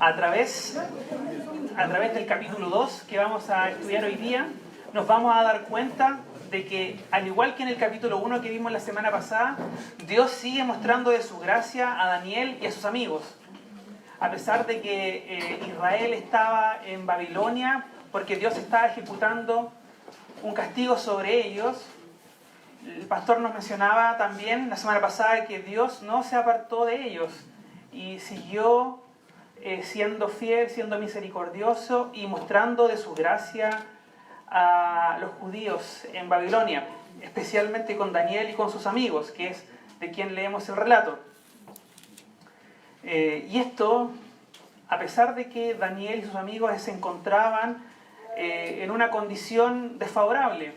a través del capítulo 2 que vamos a estudiar hoy día, nos vamos a dar cuenta de que, al igual que en el capítulo 1 que vimos la semana pasada, Dios sigue mostrando de su gracia a Daniel y a sus amigos. A pesar de que Israel estaba en Babilonia, porque Dios estaba ejecutando un castigo sobre ellos, el pastor nos mencionaba también la semana pasada que Dios no se apartó de ellos y siguió siendo fiel, siendo misericordioso y mostrando de su gracia a los judíos en Babilonia, especialmente con Daniel y con sus amigos, que es de quien leemos el relato. Y esto, a pesar de que Daniel y sus amigos se encontraban en una condición desfavorable.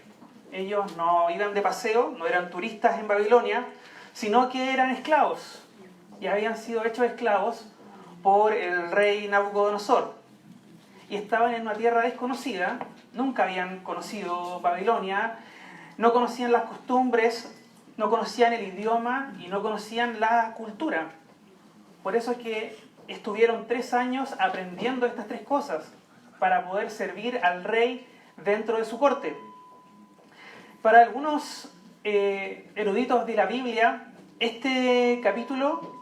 Ellos no iban de paseo, no eran turistas en Babilonia, sino que eran esclavos. Y habían sido hechos esclavos por el rey Nabucodonosor. Y estaban en una tierra desconocida, nunca habían conocido Babilonia, no conocían las costumbres, no conocían el idioma y no conocían la cultura. Por eso es que estuvieron 3 años aprendiendo estas 3 cosas para poder servir al rey dentro de su corte. Para algunos eruditos de la Biblia, este capítulo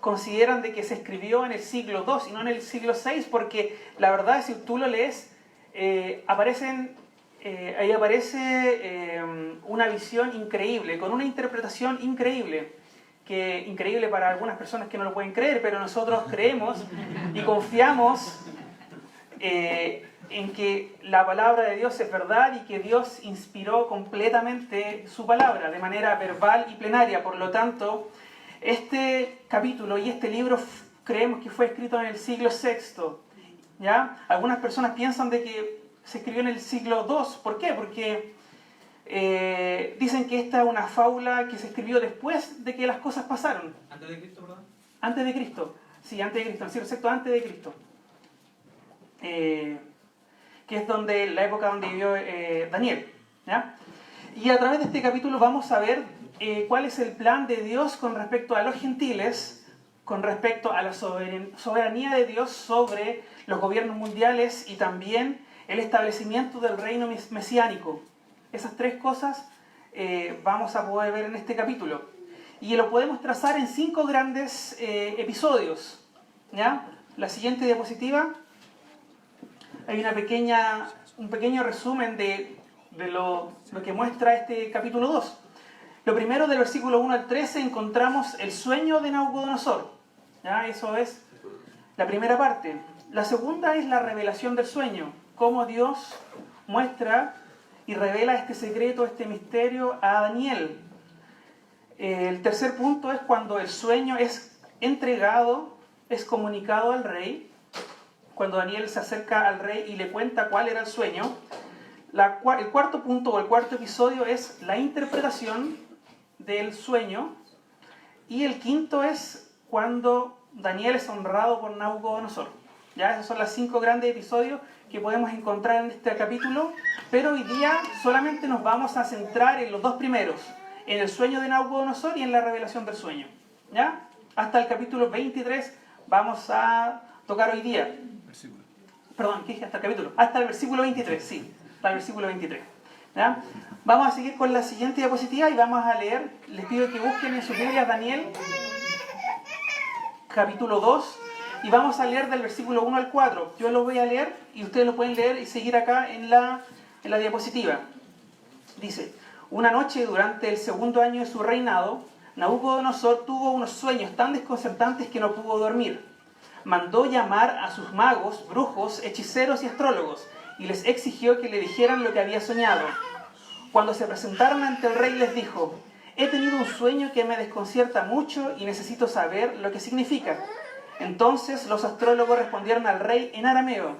consideran de que se escribió en el siglo II y no en el siglo VI, porque la verdad, si tú lo lees, ahí aparece una visión increíble, con una interpretación increíble, que increíble para algunas personas que no lo pueden creer, pero nosotros creemos y confiamos en que la palabra de Dios es verdad y que Dios inspiró completamente su palabra de manera verbal y plenaria. Por lo tanto, este capítulo y este libro creemos que fue escrito en el siglo VI. ¿Ya? Algunas personas piensan de que se escribió en el siglo II. ¿Por qué? Porque dicen que esta es una fábula que se escribió después de que las cosas pasaron. ¿Antes de Cristo, perdón? Antes de Cristo. Sí, antes de Cristo. El siglo VI antes de Cristo. Que es la época donde vivió Daniel. ¿Ya? Y a través de este capítulo vamos a ver cuál es el plan de Dios con respecto a los gentiles, con respecto a la soberanía de Dios sobre los gobiernos mundiales y también el establecimiento del reino mesiánico. Esas 3 cosas vamos a poder ver en este capítulo. Y lo podemos trazar en 5 grandes episodios. ¿Ya? La siguiente diapositiva. Hay un pequeño resumen de lo que muestra este capítulo 2. Lo primero, del versículo 1 al 13, encontramos el sueño de Nabucodonosor. ¿Ya? Eso es la primera parte. La segunda es la revelación del sueño. Cómo Dios muestra y revela este secreto, este misterio a Daniel. El tercer punto es cuando el sueño es entregado, es comunicado al rey. Cuando Daniel se acerca al rey y le cuenta cuál era el sueño. El cuarto punto o el cuarto episodio es la interpretación del sueño. Y el quinto es cuando Daniel es honrado por Nabucodonosor. ¿Ya? Esos son los 5 grandes episodios que podemos encontrar en este capítulo. Pero hoy día solamente nos vamos a centrar en los 2 primeros. En el sueño de Nabucodonosor y en la revelación del sueño. ¿Ya? Hasta el capítulo 23 vamos a tocar hoy día. Perdón, ¿qué dije? Hasta el capítulo. Hasta el versículo 23, sí. Hasta el versículo 23. ¿Ya? Vamos a seguir con la siguiente diapositiva y vamos a leer. Les pido que busquen en sus Biblias Daniel, capítulo 2. Y vamos a leer del versículo 1 al 4. Yo lo voy a leer y ustedes lo pueden leer y seguir acá en la diapositiva. Dice: una noche durante el 2º año de su reinado, Nabucodonosor tuvo unos sueños tan desconcertantes que no pudo dormir. Mandó llamar a sus magos, brujos, hechiceros y astrólogos, y les exigió que le dijeran lo que había soñado. Cuando se presentaron ante el rey les dijo: he tenido un sueño que me desconcierta mucho y necesito saber lo que significa. Entonces los astrólogos respondieron al rey en arameo: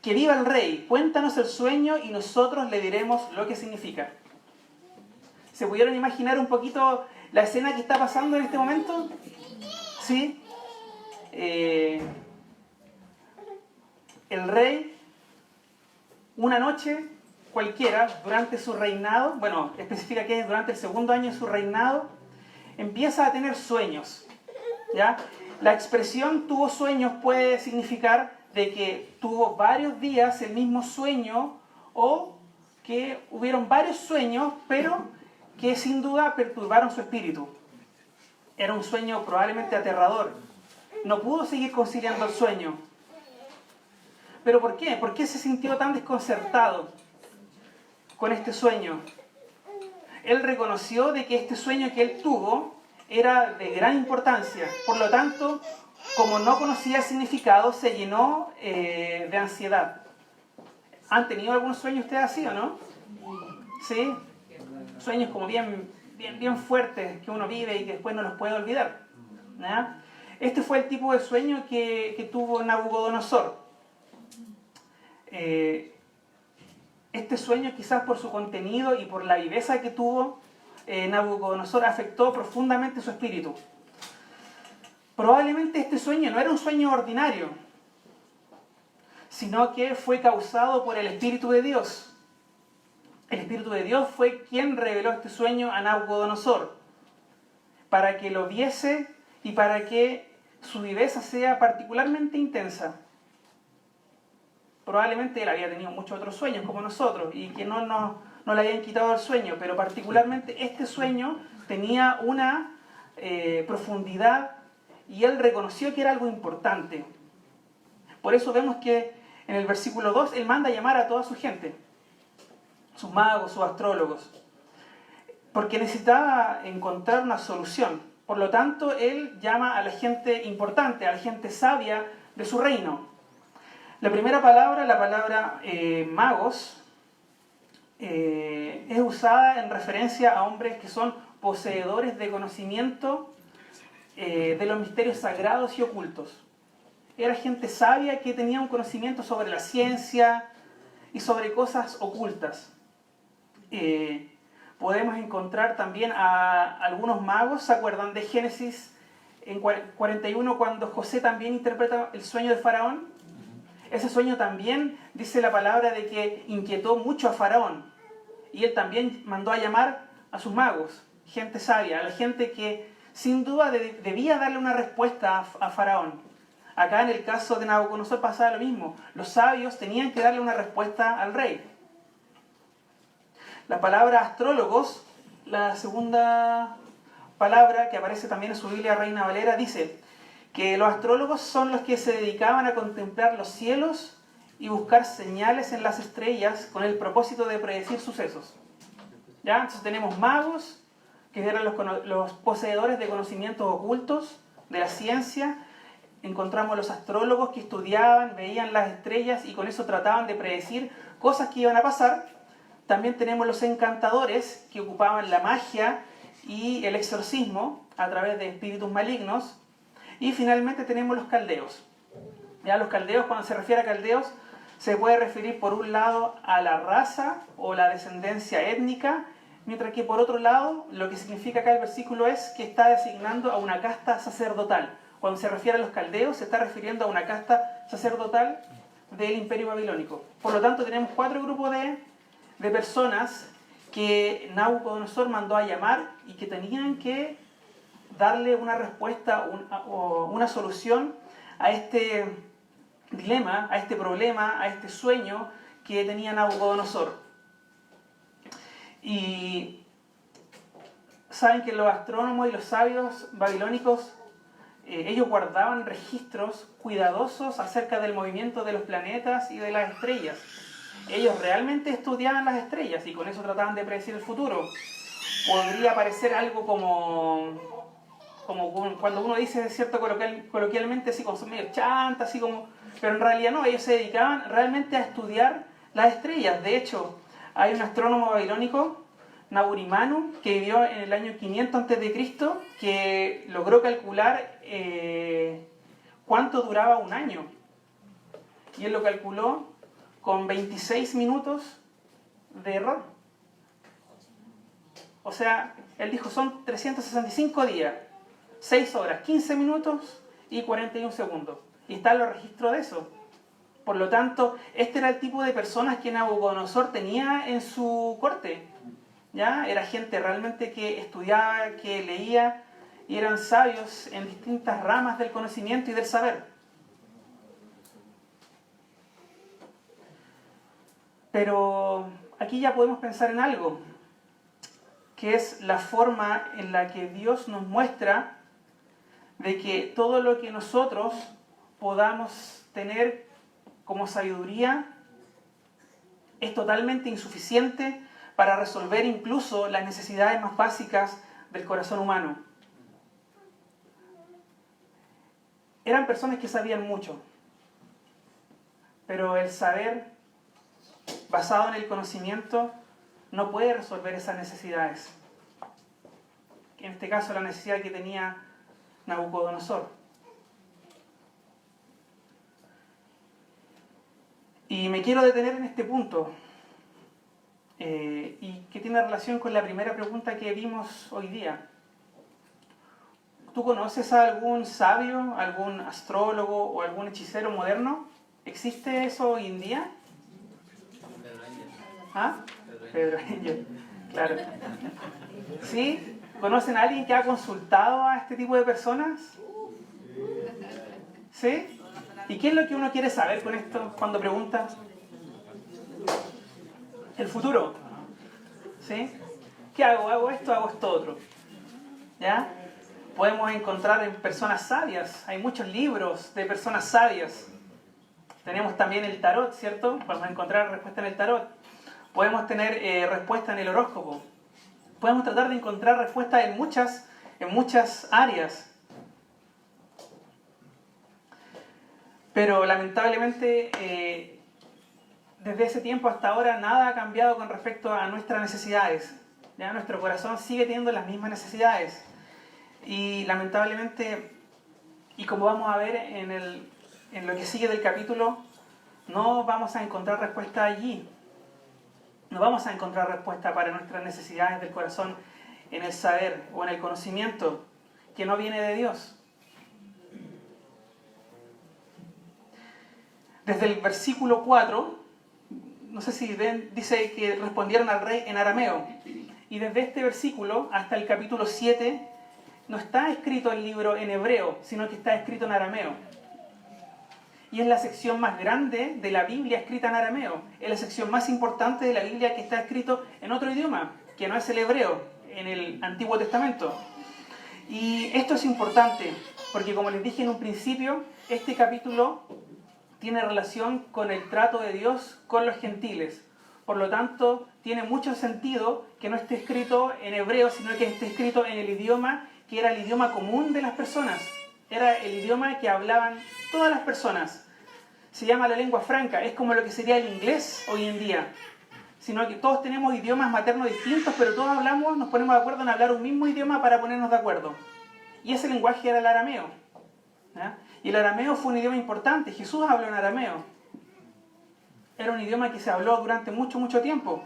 que viva el rey, cuéntanos el sueño y nosotros le diremos lo que significa. ¿Se pudieron imaginar un poquito la escena que está pasando en este momento? ¿Sí? El rey, una noche cualquiera, durante su reinado, bueno, especifica que es durante el 2º año de su reinado, empieza a tener sueños, ¿ya? La expresión tuvo sueños puede significar de que tuvo varios días el mismo sueño o que hubieron varios sueños, pero que sin duda perturbaron su espíritu. Era un sueño probablemente aterrador. No pudo seguir conciliando el sueño. ¿Pero por qué? ¿Por qué se sintió tan desconcertado con este sueño? Él reconoció de que este sueño que él tuvo era de gran importancia. Por lo tanto, como no conocía el significado, se llenó de ansiedad. ¿Han tenido algunos sueños ustedes así o no? ¿Sí? Sueños como bien fuertes que uno vive y que después no los puede olvidar. ¿Ya? Este fue el tipo de sueño que tuvo Nabucodonosor. Este sueño, quizás por su contenido y por la viveza que tuvo, Nabucodonosor afectó profundamente su espíritu. Probablemente este sueño no era un sueño ordinario, sino que fue causado por el Espíritu de Dios. El Espíritu de Dios fue quien reveló este sueño a Nabucodonosor, para que lo viese y para que su viveza sea particularmente intensa. Probablemente él había tenido muchos otros sueños como nosotros y que no le habían quitado el sueño, pero particularmente este sueño tenía una profundidad y él reconoció que era algo importante. Por eso vemos que en el versículo 2 él manda a llamar a toda su gente, sus magos, sus astrólogos, porque necesitaba encontrar una solución. Por lo tanto, él llama a la gente importante, a la gente sabia de su reino. La primera palabra, la palabra magos, es usada en referencia a hombres que son poseedores de conocimiento de los misterios sagrados y ocultos. Era gente sabia que tenía un conocimiento sobre la ciencia y sobre cosas ocultas. Podemos encontrar también a algunos magos. ¿Se acuerdan de Génesis en 41 cuando José también interpreta el sueño de Faraón? Ese sueño también dice la palabra de que inquietó mucho a Faraón. Y él también mandó a llamar a sus magos, gente sabia, a la gente que sin duda debía darle una respuesta a Faraón. Acá en el caso de Nabucodonosor pasaba lo mismo. Los sabios tenían que darle una respuesta al rey. La palabra astrólogos, la segunda palabra que aparece también en su Biblia Reina Valera, dice que los astrólogos son los que se dedicaban a contemplar los cielos y buscar señales en las estrellas con el propósito de predecir sucesos. ¿Ya? Entonces tenemos magos, que eran los poseedores de conocimientos ocultos, de la ciencia. Encontramos los astrólogos que estudiaban, veían las estrellas y con eso trataban de predecir cosas que iban a pasar. También tenemos los encantadores, que ocupaban la magia y el exorcismo a través de espíritus malignos. Y finalmente tenemos los caldeos. Ya los caldeos, cuando se refiere a caldeos, se puede referir por un lado a la raza o la descendencia étnica, mientras que por otro lado, lo que significa acá el versículo es que está designando a una casta sacerdotal. Cuando se refiere a los caldeos, se está refiriendo a una casta sacerdotal del Imperio Babilónico. Por lo tanto, tenemos 4 grupos de personas que Nabucodonosor mandó a llamar y que tenían que darle una respuesta o una solución a este dilema, a este problema, a este sueño que tenía Nabucodonosor. Y saben que los astrónomos y los sabios babilónicos, ellos guardaban registros cuidadosos acerca del movimiento de los planetas y de las estrellas. Ellos realmente estudiaban las estrellas y con eso trataban de predecir el futuro. Podría parecer algo como cuando uno dice, cierto, coloquialmente, así como son medio chanta, así como... Pero en realidad no, ellos se dedicaban realmente a estudiar las estrellas. De hecho, hay un astrónomo babilónico, Naburimanu, que vivió en el año 500 a.C., que logró calcular cuánto duraba un año. Y él lo calculó con 26 minutos de error. O sea, él dijo, son 365 días, 6 horas, 15 minutos y 41 segundos. Y están los registros de eso. Por lo tanto, este era el tipo de personas que Nabucodonosor tenía en su corte. ¿Ya? Era gente realmente que estudiaba, que leía y eran sabios en distintas ramas del conocimiento y del saber. Pero aquí ya podemos pensar en algo, que es la forma en la que Dios nos muestra de que todo lo que nosotros podamos tener como sabiduría es totalmente insuficiente para resolver incluso las necesidades más básicas del corazón humano. Eran personas que sabían mucho, pero el saber basado en el conocimiento no puede resolver esas necesidades. En este caso, la necesidad que tenía Nabucodonosor. Y me quiero detener en este punto, y que tiene relación con la primera pregunta que vimos hoy día. ¿Tú conoces a algún sabio, algún astrólogo o algún hechicero moderno? ¿Existe eso hoy en día? ¿Ah? Pedro Angel, claro. ¿Sí? ¿Conocen a alguien que ha consultado a este tipo de personas? ¿Sí? ¿Y qué es lo que uno quiere saber con esto cuando pregunta? El futuro. ¿Sí? ¿Qué hago? ¿Hago esto? ¿Hago esto otro? ¿Ya? Podemos encontrar en personas sabias. Hay muchos libros de personas sabias. Tenemos también el tarot, ¿cierto? Podemos encontrar respuesta en el tarot. Podemos tener respuesta en el horóscopo. Podemos tratar de encontrar respuesta en muchas áreas. Pero lamentablemente, desde ese tiempo hasta ahora, nada ha cambiado con respecto a nuestras necesidades. ¿Ya? Nuestro corazón sigue teniendo las mismas necesidades. Y lamentablemente, y como vamos a ver en lo que sigue del capítulo, no vamos a encontrar respuesta allí. No vamos a encontrar respuesta para nuestras necesidades del corazón en el saber o en el conocimiento que no viene de Dios. Desde el versículo 4, no sé si ven, dice que respondieron al rey en arameo. Y desde este versículo hasta el capítulo 7 no está escrito el libro en hebreo, sino que está escrito en arameo. Y es la sección más grande de la Biblia escrita en arameo. Es la sección más importante de la Biblia que está escrito en otro idioma, que no es el hebreo, en el Antiguo Testamento. Y esto es importante, porque como les dije en un principio, este capítulo tiene relación con el trato de Dios con los gentiles. Por lo tanto, tiene mucho sentido que no esté escrito en hebreo, sino que esté escrito en el idioma que era el idioma común de las personas. Era el idioma que hablaban todas las personas. Se llama la lengua franca, es como lo que sería el inglés hoy en día. Sino que todos tenemos idiomas maternos distintos, pero todos nos ponemos de acuerdo en hablar un mismo idioma para ponernos de acuerdo. Y ese lenguaje era el arameo. ¿Ya? Y el arameo fue un idioma importante. Jesús habló en arameo. Era un idioma que se habló durante mucho tiempo.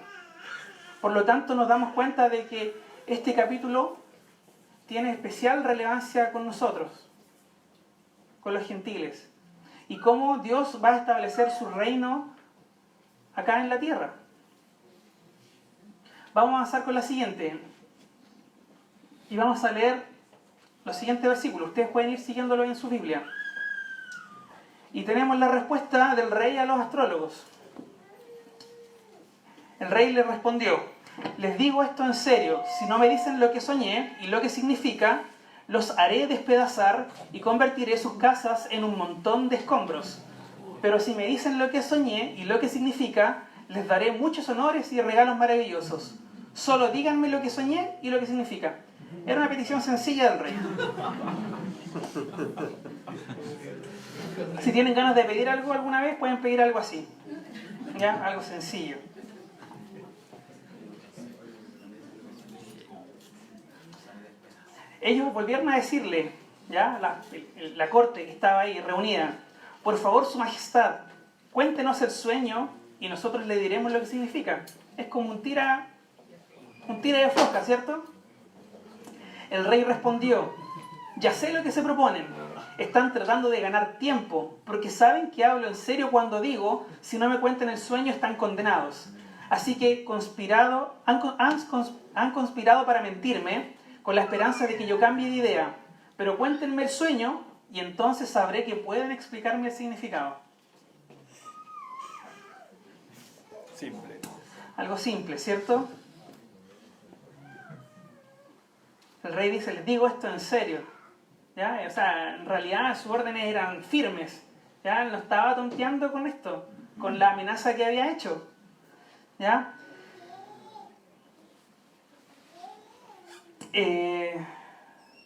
Por lo tanto, nos damos cuenta de que este capítulo tiene especial relevancia con nosotros, con los gentiles, y cómo Dios va a establecer su reino acá en la tierra. Vamos a avanzar con la siguiente, y vamos a leer los siguientes versículos. Ustedes pueden ir siguiéndolo en su Biblia. Y tenemos la respuesta del rey a los astrólogos. El rey le respondió: les digo esto en serio, si no me dicen lo que soñé y lo que significa, los haré despedazar y convertiré sus casas en un montón de escombros. Pero si me dicen lo que soñé y lo que significa, les daré muchos honores y regalos maravillosos. Solo díganme lo que soñé y lo que significa. Era una petición sencilla del rey. Si tienen ganas de pedir algo alguna vez, pueden pedir algo así. ¿Ya? Algo sencillo. Ellos volvieron a decirle, ¿ya? La corte que estaba ahí reunida: por favor, su majestad, cuéntenos el sueño y nosotros le diremos lo que significa. Es como un tira de floja, ¿cierto? El rey respondió: ya sé lo que se proponen. Están tratando de ganar tiempo, porque saben que hablo en serio cuando digo, si no me cuentan el sueño están condenados. Así que han conspirado para mentirme, con la esperanza de que yo cambie de idea, pero cuéntenme el sueño y entonces sabré que pueden explicarme el significado. Simple. Algo simple, ¿cierto? El rey dice, les digo esto en serio. ¿Ya? O sea, en realidad sus órdenes eran firmes. ¿Ya? Él no estaba tonteando con esto, con la amenaza que había hecho. ¿Ya?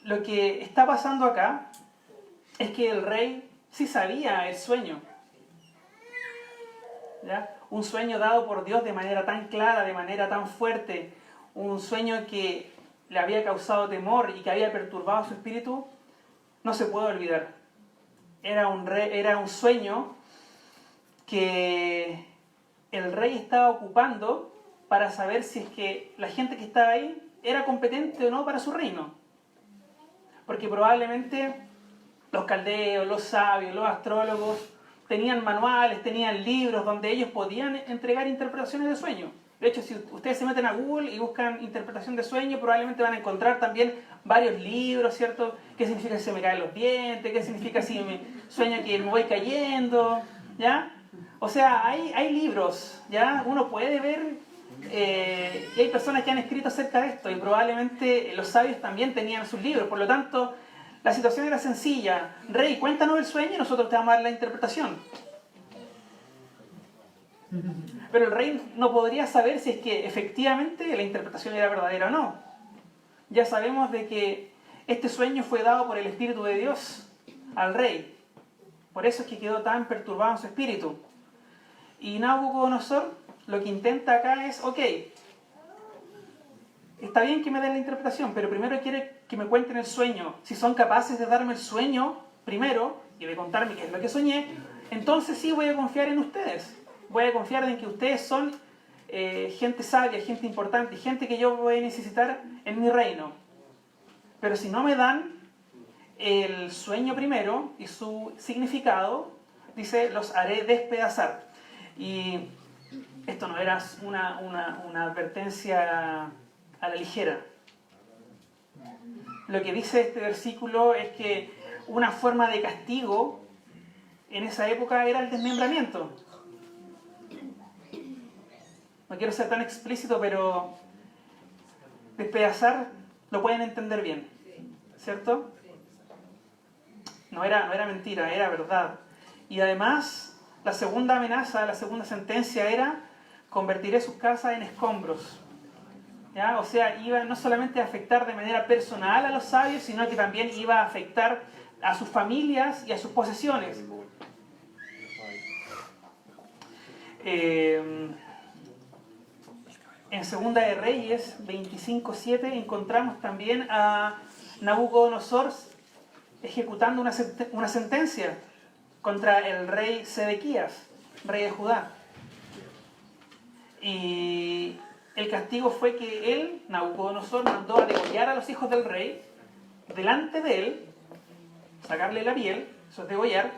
Lo que está pasando acá es que el rey sí sabía el sueño. ¿Ya? Un sueño dado por Dios de manera tan clara, de manera tan fuerte, un sueño que le había causado temor y que había perturbado su espíritu, no se puede olvidar. Era un sueño que el rey estaba ocupando para saber si es que la gente que estaba ahí era competente o no para su reino. Porque probablemente los caldeos, los sabios, los astrólogos tenían manuales, tenían libros donde ellos podían entregar interpretaciones de sueños. De hecho, si ustedes se meten a Google y buscan interpretación de sueño, probablemente van a encontrar también varios libros, ¿cierto? ¿Qué significa si se me caen los dientes? ¿Qué significa si me sueño que me voy cayendo? ¿Ya? O sea, hay libros, ¿ya? Uno puede ver, y hay personas que han escrito acerca de esto, y probablemente los sabios también tenían sus libros. Por lo tanto, la situación era sencilla. Rey, cuéntanos el sueño y nosotros te vamos a dar la interpretación. Pero el rey no podría saber si es que efectivamente la interpretación era verdadera o no. Ya sabemos de que este sueño fue dado por el Espíritu de Dios al rey. Por eso es que quedó tan perturbado en su espíritu. Y Nabucodonosor lo que intenta acá es, ok, está bien que me den la interpretación, pero primero quiere que me cuenten el sueño. Si son capaces de darme el sueño primero y de contarme qué es lo que soñé, entonces sí voy a confiar en ustedes. Voy a confiar en que ustedes son gente sabia, gente importante, gente que yo voy a necesitar en mi reino. Pero si no me dan el sueño primero y su significado, dice, los haré despedazar. Y esto no era una advertencia a la ligera. Lo que dice este versículo es que una forma de castigo en esa época era el desmembramiento. No quiero ser tan explícito, pero despedazar lo pueden entender bien, ¿cierto? No era mentira, era verdad. Y además, la segunda amenaza, la segunda sentencia era: convertiré sus casas en escombros. ¿Ya? O sea, iba no solamente a afectar de manera personal a los sabios, sino que también iba a afectar a sus familias y a sus posesiones. En Segunda de Reyes 25:7 encontramos también a Nabucodonosor ejecutando una sentencia contra el rey Sedequías, rey de Judá. Y el castigo fue que él, Nabucodonosor, mandó a degollar a los hijos del rey delante de él, sacarle la piel, eso es degollar,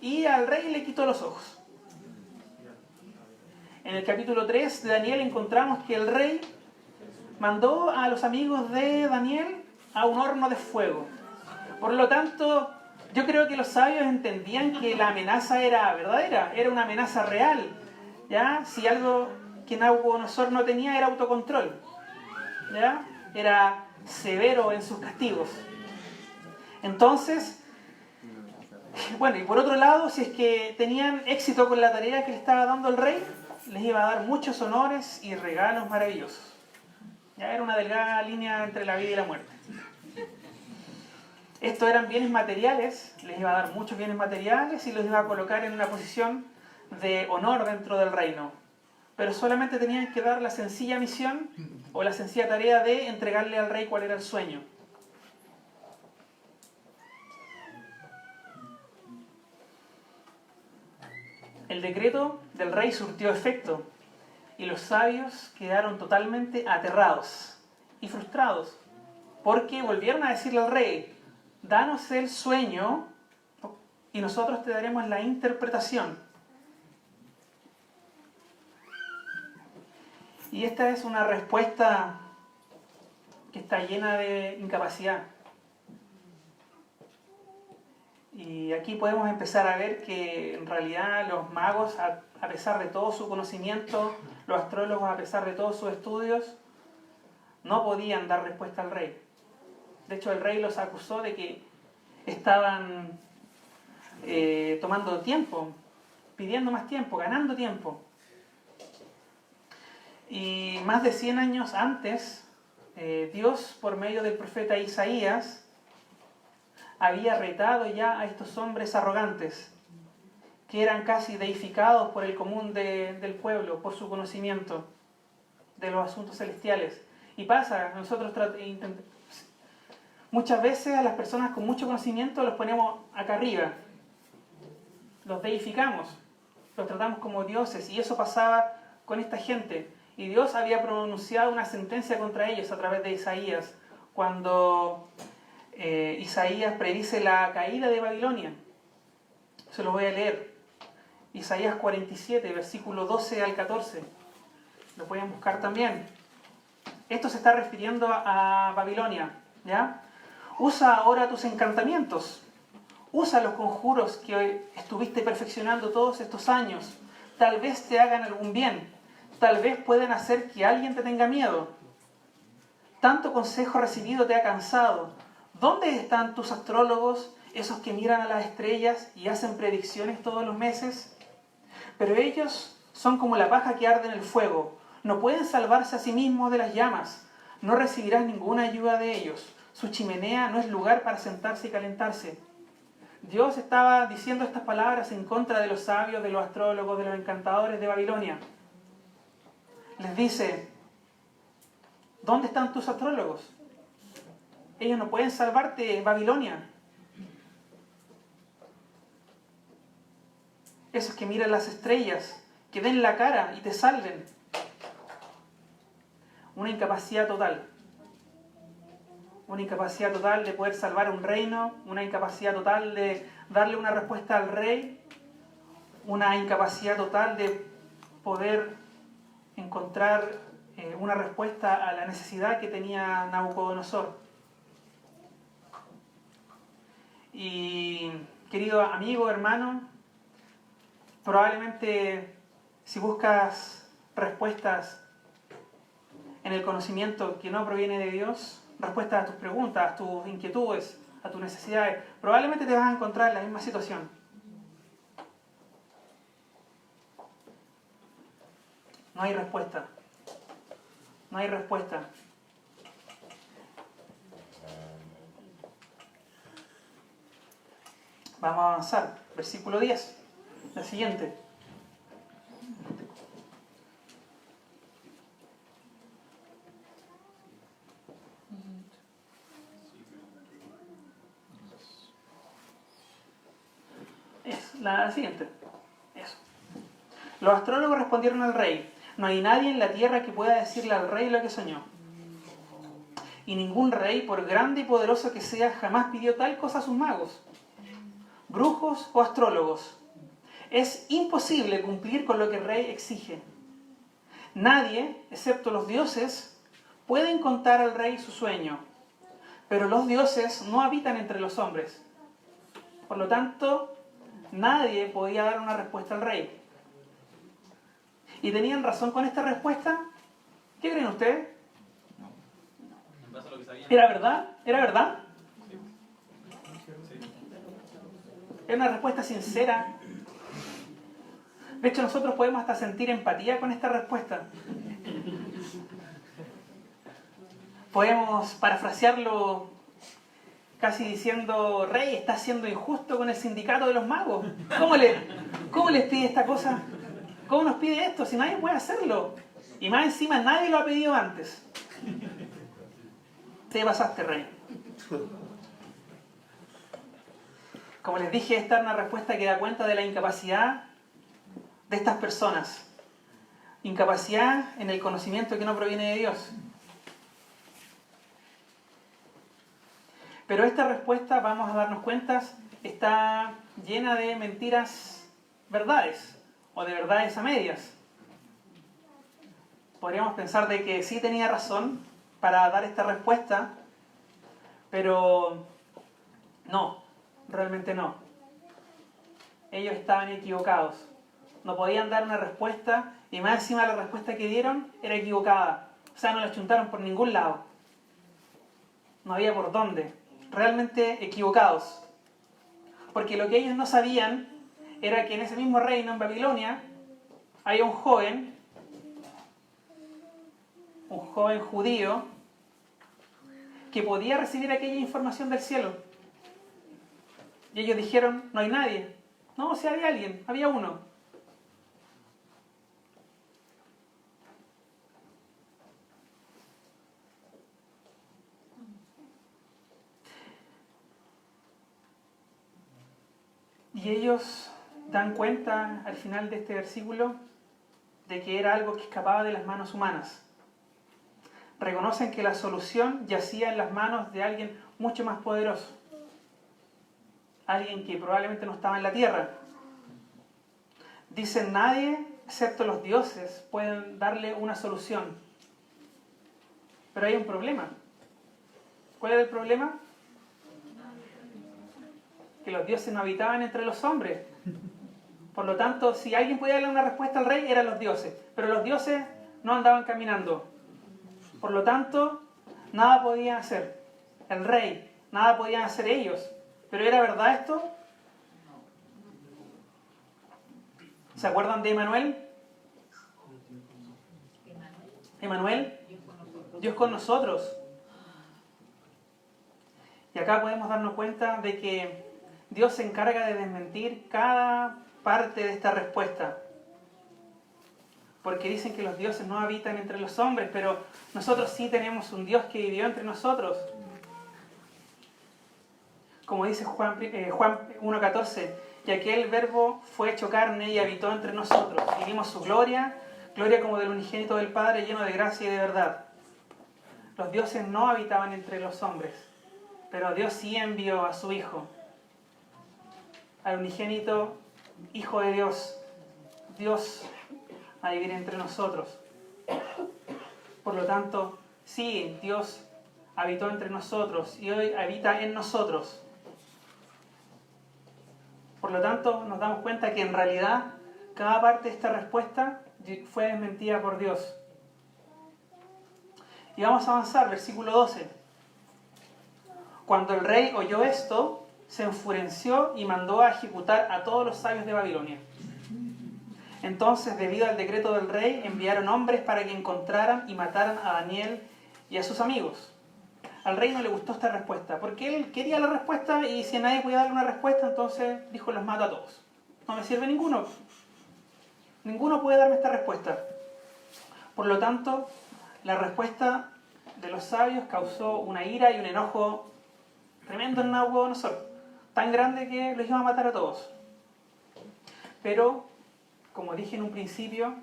y al rey le quitó los ojos. En el capítulo 3 de Daniel encontramos que el rey mandó a los amigos de Daniel a un horno de fuego. Por lo tanto, yo creo que los sabios entendían que la amenaza era verdadera, era una amenaza real. ¿Ya? Si algo que Nabucodonosor no tenía era autocontrol. ¿Ya? Era severo en sus castigos. Entonces, bueno, y por otro lado, si es que tenían éxito con la tarea que le estaba dando el rey, les iba a dar muchos honores y regalos maravillosos. Ya era una delgada línea entre la vida y la muerte. Estos eran bienes materiales, les iba a dar muchos bienes materiales y los iba a colocar en una posición de honor dentro del reino. Pero solamente tenían que dar la sencilla misión o la sencilla tarea de entregarle al rey cuál era el sueño. El decreto del rey surtió efecto y los sabios quedaron totalmente aterrados y frustrados, porque volvieron a decirle al rey: danos el sueño y nosotros te daremos la interpretación. Y esta es una respuesta que está llena de incapacidad. Y aquí podemos empezar a ver que en realidad los magos, a pesar de todo su conocimiento, los astrólogos, a pesar de todos sus estudios, no podían dar respuesta al rey. De hecho, el rey los acusó de que estaban tomando tiempo, pidiendo más tiempo, ganando tiempo. Y más de 100 años antes, Dios, por medio del profeta Isaías, había retado ya a estos hombres arrogantes, que eran casi deificados por el común del pueblo, por su conocimiento de los asuntos celestiales. Y pasa, nosotros muchas veces a las personas con mucho conocimiento los ponemos acá arriba, los deificamos, los tratamos como dioses, y eso pasaba con esta gente. Y Dios había pronunciado una sentencia contra ellos a través de Isaías, cuando Isaías predice la caída de Babilonia. Se lo voy a leer. Isaías 47, versículo 12 al 14. Lo pueden buscar también. Esto se está refiriendo a Babilonia, ¿ya? Usa ahora tus encantamientos. Usa los conjuros que hoy estuviste perfeccionando todos estos años. Tal vez te hagan algún bien. Tal vez puedan hacer que alguien te tenga miedo. Tanto consejo recibido te ha cansado. ¿Dónde están tus astrólogos, esos que miran a las estrellas y hacen predicciones todos los meses? Pero ellos son como la paja que arde en el fuego. No pueden salvarse a sí mismos de las llamas. No recibirás ninguna ayuda de ellos. Su chimenea no es lugar para sentarse y calentarse. Dios estaba diciendo estas palabras en contra de los sabios, de los astrólogos, de los encantadores de Babilonia. Les dice, ¿dónde están tus astrólogos? Ellos no pueden salvarte, Babilonia. Esos que miran las estrellas, que den la cara y te salven. Una incapacidad total. Una incapacidad total de poder salvar un reino, una incapacidad total de darle una respuesta al rey, una incapacidad total de poder encontrar una respuesta a la necesidad que tenía Nabucodonosor. Y querido amigo, hermano, probablemente si buscas respuestas en el conocimiento que no proviene de Dios, respuestas a tus preguntas, a tus inquietudes, a tus necesidades, probablemente te vas a encontrar en la misma situación. No hay respuesta. No hay respuesta. Vamos a avanzar. Versículo 10. La siguiente. Es la siguiente. Eso. Los astrólogos respondieron al rey: no hay nadie en la tierra que pueda decirle al rey lo que soñó. Y ningún rey, por grande y poderoso que sea, jamás pidió tal cosa a sus magos, brujos o astrólogos. Es imposible cumplir con lo que el rey exige. Nadie, excepto los dioses, pueden contar al rey su sueño. Pero los dioses no habitan entre los hombres. Por lo tanto, nadie podía dar una respuesta al rey. ¿Y tenían razón con esta respuesta? ¿Qué creen ustedes? ¿Era verdad? ¿Era verdad? ¿Era una respuesta sincera? De hecho, nosotros podemos hasta sentir empatía con esta respuesta. Podemos parafrasearlo casi diciendo: rey, está siendo injusto con el sindicato de los magos. ¿Cómo les pide esta cosa? ¿Cómo nos pide esto si nadie puede hacerlo? Y más encima nadie lo ha pedido antes. Te pasaste, rey. Como les dije, esta es una respuesta que da cuenta de la incapacidad de estas personas. Incapacidad en el conocimiento que no proviene de Dios. Pero esta respuesta, vamos a darnos cuenta, está llena de mentiras verdades, o de verdades a medias. Podríamos pensar de que sí tenía razón, para dar esta respuesta, pero no, realmente no. Ellos estaban equivocados. No podían dar una respuesta y más encima la respuesta que dieron era equivocada. O sea, no la chuntaron por ningún lado. No había por dónde. Realmente equivocados. Porque lo que ellos no sabían era que en ese mismo reino, en Babilonia, había un joven judío, que podía recibir aquella información del cielo. Y ellos dijeron, no hay nadie. No, si había alguien, había uno. Y ellos dan cuenta al final de este versículo de que era algo que escapaba de las manos humanas. Reconocen que la solución yacía en las manos de alguien mucho más poderoso. Alguien que probablemente no estaba en la tierra. Dicen, nadie, excepto los dioses, pueden darle una solución. Pero hay un problema. ¿Cuál era el problema? Que los dioses no habitaban entre los hombres. Por lo tanto, si alguien podía darle una respuesta al rey, eran los dioses. Pero los dioses no andaban caminando. Por lo tanto, nada podían hacer. El rey, nada podían hacer ellos. ¿Pero era verdad esto? ¿Se acuerdan de Emanuel? Emanuel, Dios con nosotros. Y acá podemos darnos cuenta de que Dios se encarga de desmentir cada parte de esta respuesta. Porque dicen que los dioses no habitan entre los hombres, pero nosotros sí tenemos un Dios que vivió entre nosotros. Como dice Juan 1:14, y aquel verbo fue hecho carne y habitó entre nosotros. Y vimos su gloria, gloria como del unigénito del Padre, lleno de gracia y de verdad. Los dioses no habitaban entre los hombres, pero Dios sí envió a su Hijo, al unigénito Hijo de Dios, Dios a vivir entre nosotros. Por lo tanto, sí, Dios habitó entre nosotros y hoy habita en nosotros. Por lo tanto, nos damos cuenta que en realidad cada parte de esta respuesta fue desmentida por Dios. Y vamos a avanzar, versículo 12. Cuando el rey oyó esto, se enfureció y mandó a ejecutar a todos los sabios de Babilonia. Entonces, debido al decreto del rey, enviaron hombres para que encontraran y mataran a Daniel y a sus amigos. Al rey no le gustó esta respuesta, porque él quería la respuesta y si nadie podía darle una respuesta, entonces dijo, los mato a todos. No me sirve ninguno. Ninguno puede darme esta respuesta. Por lo tanto, la respuesta de los sabios causó una ira y un enojo tremendo en Nabucodonosor, tan grande que los iba a matar a todos. Pero, como dije en un principio,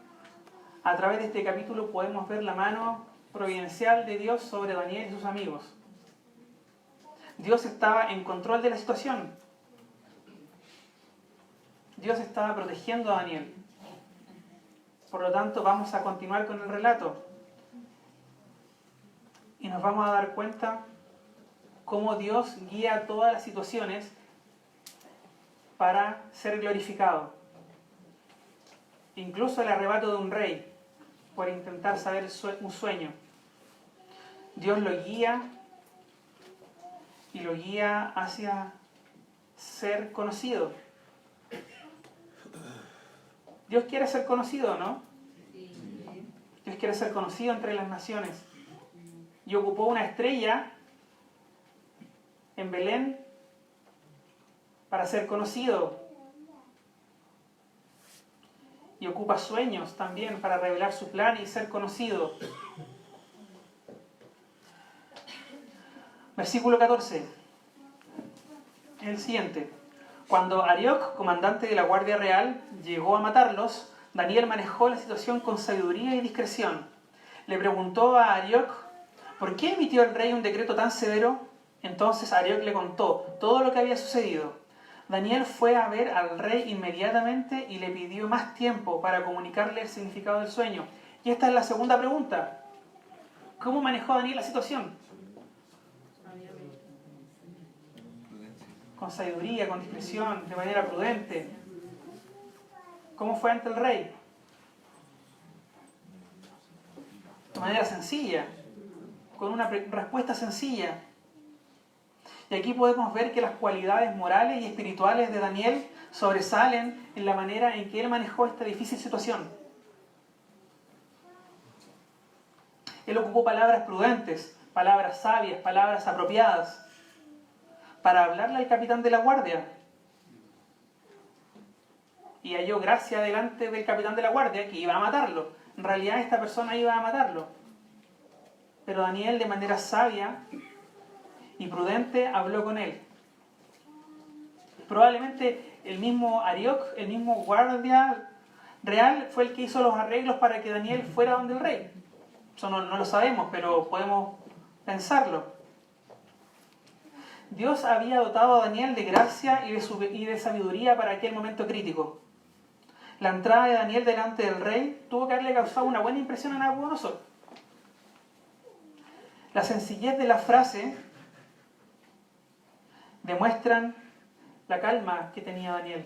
a través de este capítulo podemos ver la mano providencial de Dios sobre Daniel y sus amigos. Dios estaba en control de la situación. Dios estaba protegiendo a Daniel. Por lo tanto, vamos a continuar con el relato. Y nos vamos a dar cuenta cómo Dios guía todas las situaciones para ser glorificado. Incluso el arrebato de un rey por intentar saber un sueño. Dios lo guía y lo guía hacia ser conocido. Dios quiere ser conocido, ¿no? Dios quiere ser conocido entre las naciones. Y ocupó una estrella en Belén para ser conocido. Y ocupa sueños también para revelar su plan y ser conocido. Versículo 14. El siguiente. Cuando Arioc, comandante de la Guardia Real, llegó a matarlos, Daniel manejó la situación con sabiduría y discreción. Le preguntó a Arioc, ¿por qué emitió el rey un decreto tan severo? Entonces Arioc le contó todo lo que había sucedido. Daniel fue a ver al rey inmediatamente y le pidió más tiempo para comunicarle el significado del sueño. Y esta es la segunda pregunta. ¿Cómo manejó Daniel la situación? Con sabiduría, con discreción, de manera prudente. ¿Cómo fue ante el rey? De manera sencilla, con una respuesta sencilla. Y aquí podemos ver que las cualidades morales y espirituales de Daniel sobresalen en la manera en que él manejó esta difícil situación. Él ocupó palabras prudentes, palabras sabias, palabras apropiadas, para hablarle al capitán de la guardia. Y halló gracia delante del capitán de la guardia, que iba a matarlo. En realidad esta persona iba a matarlo. Pero Daniel, de manera sabia y prudente, habló con él. Probablemente el mismo Arioc, el mismo guardia real, fue el que hizo los arreglos para que Daniel fuera donde el rey. Eso no lo sabemos, pero podemos pensarlo. Dios había dotado a Daniel de gracia y de sabiduría para aquel momento crítico. La entrada de Daniel delante del rey tuvo que haberle causado una buena impresión a Nabucodonosor. La sencillez de la frase demuestran la calma que tenía Daniel.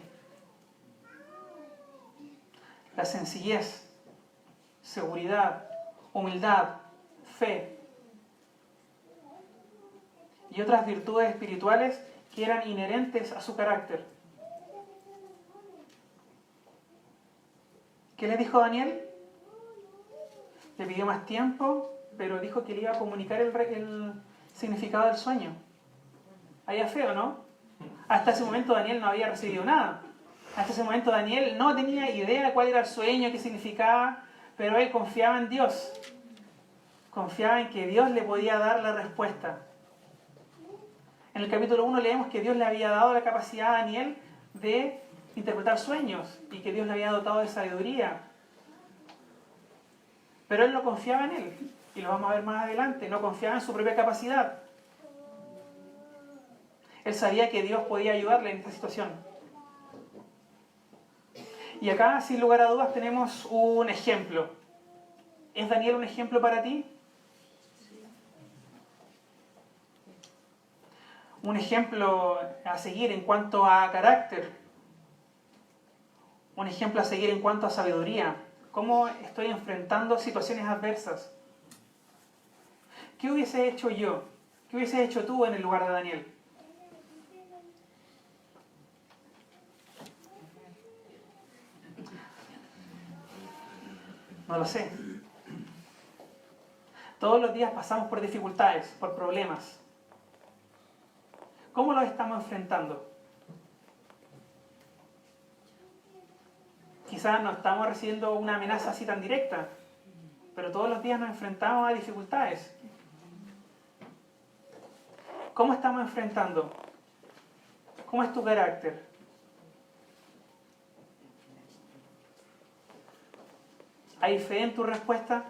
La sencillez, seguridad, humildad, fe y otras virtudes espirituales que eran inherentes a su carácter. ¿Qué le dijo Daniel? Le pidió más tiempo, pero dijo que le iba a comunicar el significado del sueño. ¿Había fe o no? Hasta ese momento Daniel no había recibido nada. Hasta ese momento Daniel no tenía idea de cuál era el sueño, qué significaba, pero él confiaba en Dios. Confiaba en que Dios le podía dar la respuesta. En el capítulo 1 leemos que Dios le había dado la capacidad a Daniel de interpretar sueños y que Dios le había dotado de sabiduría. Pero él no confiaba en él, y lo vamos a ver más adelante, no confiaba en su propia capacidad. Él sabía que Dios podía ayudarle en esta situación. Y acá, sin lugar a dudas, tenemos un ejemplo. ¿Es Daniel un ejemplo para ti? Un ejemplo a seguir en cuanto a carácter. Un ejemplo a seguir en cuanto a sabiduría. ¿Cómo estoy enfrentando situaciones adversas? ¿Qué hubiese hecho yo? ¿Qué hubiese hecho tú en el lugar de Daniel? No lo sé. Todos los días pasamos por dificultades, por problemas. ¿Cómo los estamos enfrentando? Quizás no estamos recibiendo una amenaza así tan directa, pero todos los días nos enfrentamos a dificultades. ¿Cómo estamos enfrentando? ¿Cómo es tu carácter? ¿Hay fe en tu respuesta?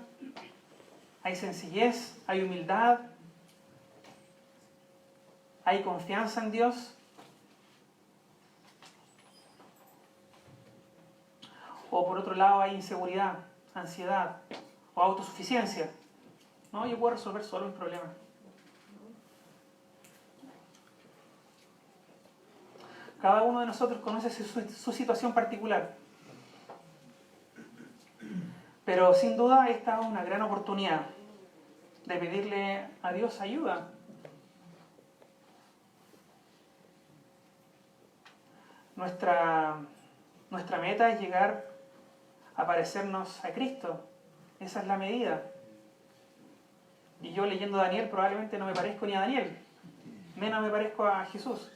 ¿Hay sencillez? ¿Hay humildad? ¿Hay confianza en Dios? O por otro lado hay inseguridad, ansiedad o autosuficiencia. No, yo puedo resolver solo mis problemas. Cada uno de nosotros conoce su situación particular. Pero sin duda esta es una gran oportunidad de pedirle a Dios ayuda. Nuestra meta es llegar a parecernos a Cristo. Esa es la medida. Y yo leyendo a Daniel probablemente no me parezco ni a Daniel, menos me parezco a Jesús.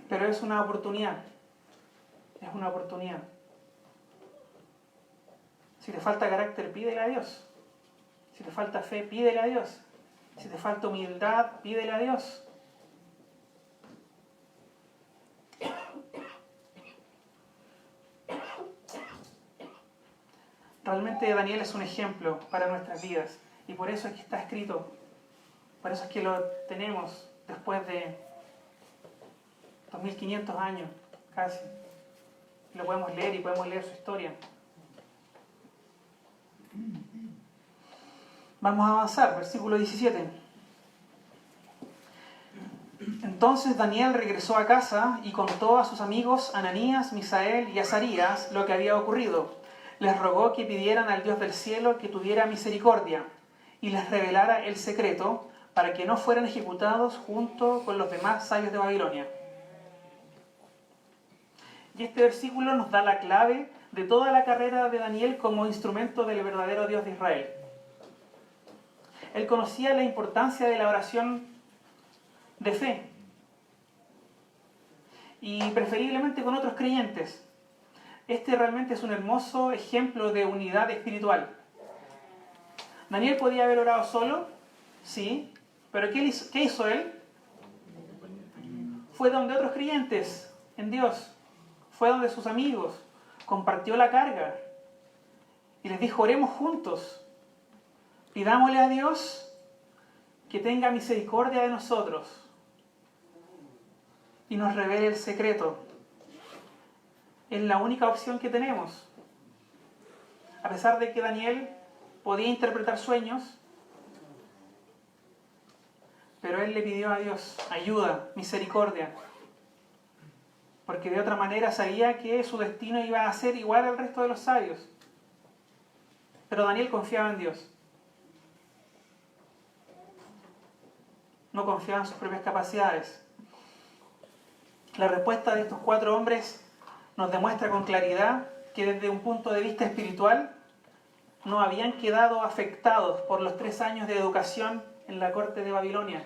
Pero es una oportunidad. Es una oportunidad. Si te falta carácter, pídele a Dios. Si te falta fe, pídele a Dios. Si te falta humildad, pídele a Dios. Realmente Daniel es un ejemplo para nuestras vidas. Y por eso es que está escrito. Por eso es que lo tenemos después de 2500 años, casi. Lo podemos leer y podemos leer su historia. Vamos a avanzar, versículo 17. Entonces Daniel regresó a casa y contó a sus amigos Ananías, Misael y Azarías lo que había ocurrido. Les rogó que pidieran al Dios del cielo que tuviera misericordia y les revelara el secreto para que no fueran ejecutados junto con los demás sabios de Babilonia. Y este versículo nos da la clave de toda la carrera de Daniel como instrumento del verdadero Dios de Israel. Él conocía la importancia de la oración de fe y preferiblemente con otros creyentes. Este realmente es un hermoso ejemplo de unidad espiritual. Daniel podía haber orado solo, sí, pero ¿qué hizo él? Fue donde otros creyentes en Dios, fue donde sus amigos, compartió la carga y les dijo: oremos juntos, pidámosle a Dios que tenga misericordia de nosotros y nos revele el secreto. Es la única opción que tenemos. A pesar de que Daniel podía interpretar sueños, pero él le pidió a Dios ayuda, misericordia, porque de otra manera sabía que su destino iba a ser igual al resto de los sabios. Pero Daniel confiaba en Dios. No confiaba en sus propias capacidades. La respuesta de estos 4 hombres nos demuestra con claridad que desde un punto de vista espiritual no habían quedado afectados por los 3 años de educación en la corte de Babilonia.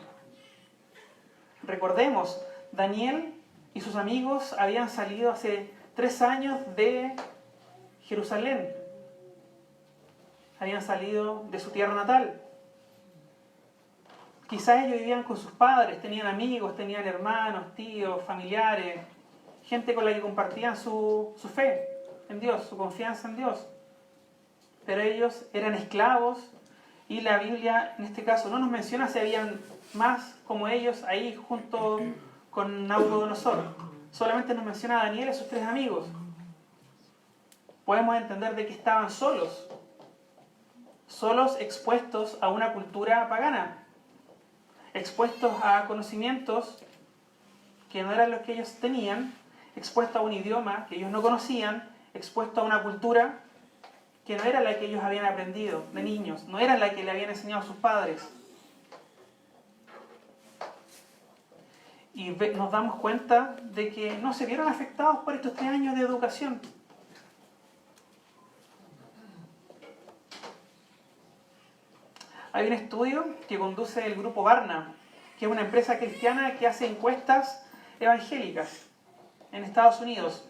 Recordemos, Daniel y sus amigos habían salido hace 3 años de Jerusalén. Habían salido de su tierra natal. Quizás ellos vivían con sus padres, tenían amigos, tenían hermanos, tíos, familiares, gente con la que compartían su fe en Dios, su confianza en Dios. Pero ellos eran esclavos y la Biblia en este caso no nos menciona si habían más como ellos ahí junto con Nabucodonosor. Solamente nos menciona a Daniel y a sus 3 amigos. Podemos entender de que estaban solos expuestos a una cultura pagana, expuestos a conocimientos que no eran los que ellos tenían, expuestos a un idioma que ellos no conocían, expuestos a una cultura que no era la que ellos habían aprendido de niños, no era la que le habían enseñado a sus padres. Y nos damos cuenta de que no se vieron afectados por estos 3 años de educación. Hay un estudio que conduce el grupo Barna, que es una empresa cristiana que hace encuestas evangélicas en Estados Unidos.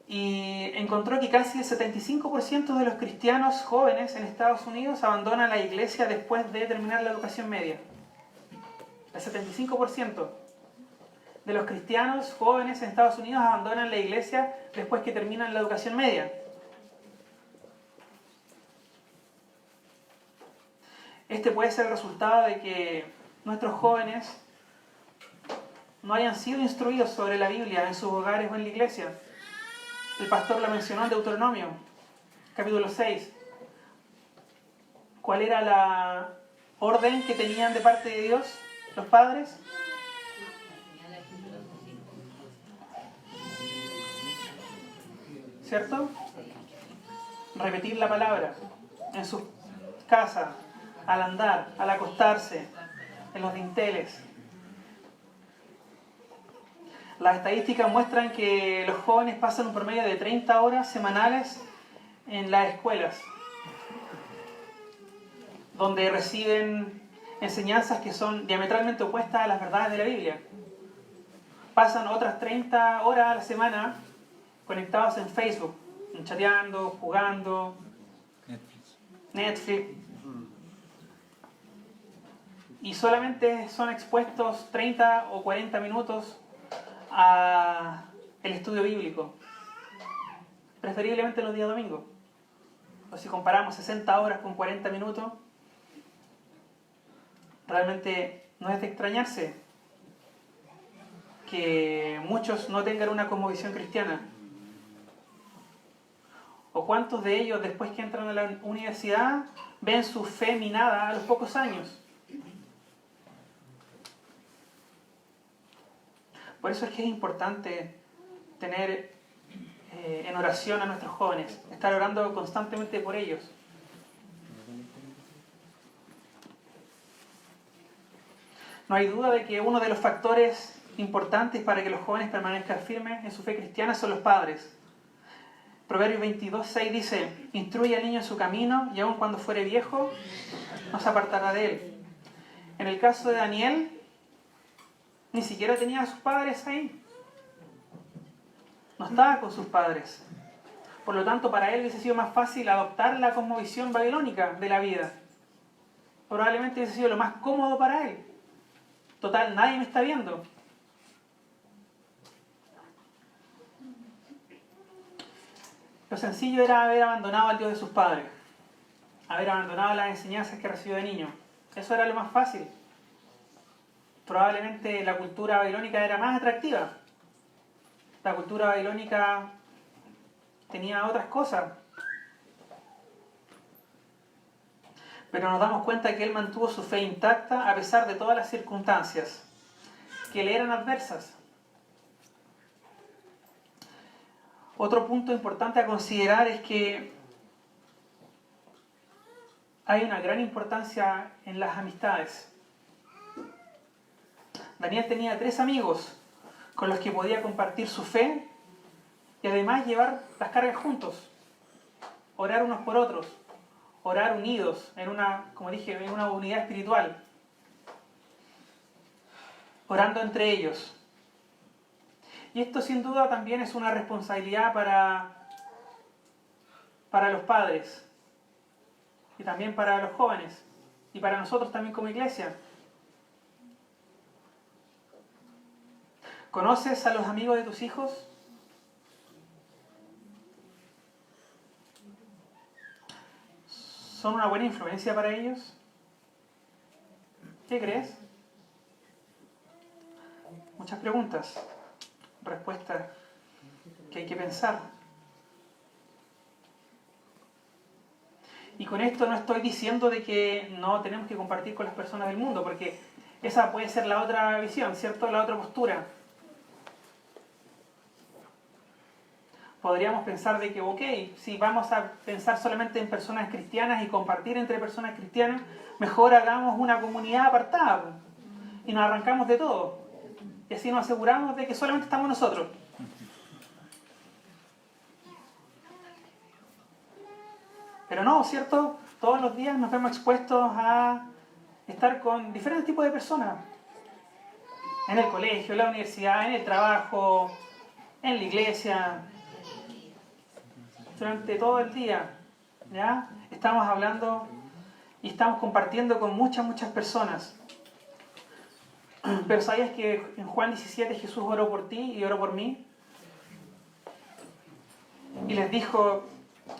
Y encontró que casi el 75% de los cristianos jóvenes en Estados Unidos abandonan la iglesia después de terminar la educación media. El 75% de los cristianos jóvenes en Estados Unidos abandonan la iglesia después que terminan la educación media. Este puede ser el resultado de que nuestros jóvenes no hayan sido instruidos sobre la Biblia en sus hogares o en la iglesia. El pastor la mencionó en Deuteronomio, capítulo 6. ¿Cuál era la orden que tenían de parte de Dios los padres? ¿Cierto? Repetir la palabra en sus casas, al andar, al acostarse, en los dinteles. Las estadísticas muestran que los jóvenes pasan un promedio de 30 horas semanales en las escuelas, donde reciben enseñanzas que son diametralmente opuestas a las verdades de la Biblia. Pasan otras 30 horas a la semana conectados en Facebook, chateando, jugando, Netflix. Y solamente son expuestos 30 o 40 minutos a el estudio bíblico, preferiblemente los días domingos. O si comparamos 60 horas con 40 minutos, realmente no es de extrañarse que muchos no tengan una cosmovisión cristiana, ¿O cuántos de ellos, después que entran a la universidad, ven su fe minada a los pocos años? Por eso es que es importante tener en oración a nuestros jóvenes, estar orando constantemente por ellos. No hay duda de que uno de los factores importantes para que los jóvenes permanezcan firmes en su fe cristiana son los padres. Proverbios 22:6 dice: instruye al niño en su camino, y aun cuando fuere viejo, no se apartará de él. En el caso de Daniel, ni siquiera tenía a sus padres ahí. No estaba con sus padres. Por lo tanto, para él hubiese sido más fácil adoptar la cosmovisión babilónica de la vida. Probablemente hubiese sido lo más cómodo para él. Total, nadie me está viendo. Lo sencillo era haber abandonado al Dios de sus padres, haber abandonado las enseñanzas que recibió de niño. Eso era lo más fácil. Probablemente la cultura babilónica era más atractiva. La cultura babilónica tenía otras cosas. Pero nos damos cuenta que él mantuvo su fe intacta a pesar de todas las circunstancias que le eran adversas. Otro punto importante a considerar es que hay una gran importancia en las amistades. Daniel tenía 3 amigos con los que podía compartir su fe y además llevar las cargas juntos, orar unos por otros, orar unidos en una, como dije, en una unidad espiritual, orando entre ellos. Y esto sin duda también es una responsabilidad para los padres y también para los jóvenes y para nosotros también como iglesia. ¿Conoces a los amigos de tus hijos? ¿Son una buena influencia para ellos? ¿Qué crees? Muchas preguntas, respuestas que hay que pensar. Y con esto no estoy diciendo de que no tenemos que compartir con las personas del mundo, porque esa puede ser la otra visión, ¿cierto? La otra postura. Podríamos pensar de que, ok, si vamos a pensar solamente en personas cristianas y compartir entre personas cristianas, mejor hagamos una comunidad apartada y nos arrancamos de todo. Y así nos aseguramos de que solamente estamos nosotros. Pero no, ¿cierto? Todos los días nos vemos expuestos a estar con diferentes tipos de personas. En el colegio, en la universidad, en el trabajo, en la iglesia. Durante todo el día, ¿ya? Estamos hablando y estamos compartiendo con muchas personas. Pero ¿sabías que en Juan 17 Jesús oró por ti y oró por mí? Y les dijo,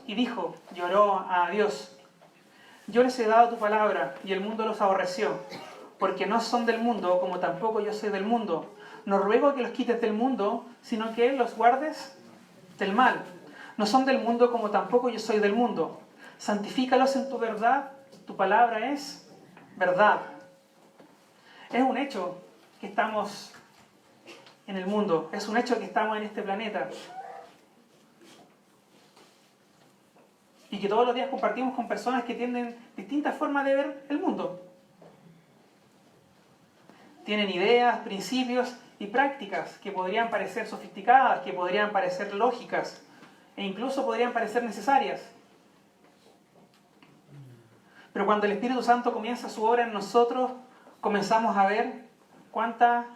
y oró a Dios: yo les he dado tu palabra y el mundo los aborreció, porque no son del mundo, como tampoco yo soy del mundo. No ruego que los quites del mundo, sino que los guardes del mal. No son del mundo, como tampoco yo soy del mundo. Santifícalos en tu verdad, tu palabra es verdad. Es un hecho que estamos en el mundo, es un hecho que estamos en este planeta. Y que todos los días compartimos con personas que tienen distintas formas de ver el mundo. Tienen ideas, principios y prácticas que podrían parecer sofisticadas, que podrían parecer lógicas, e incluso podrían parecer necesarias. Pero cuando el Espíritu Santo comienza su obra en nosotros, comenzamos a ver cuánta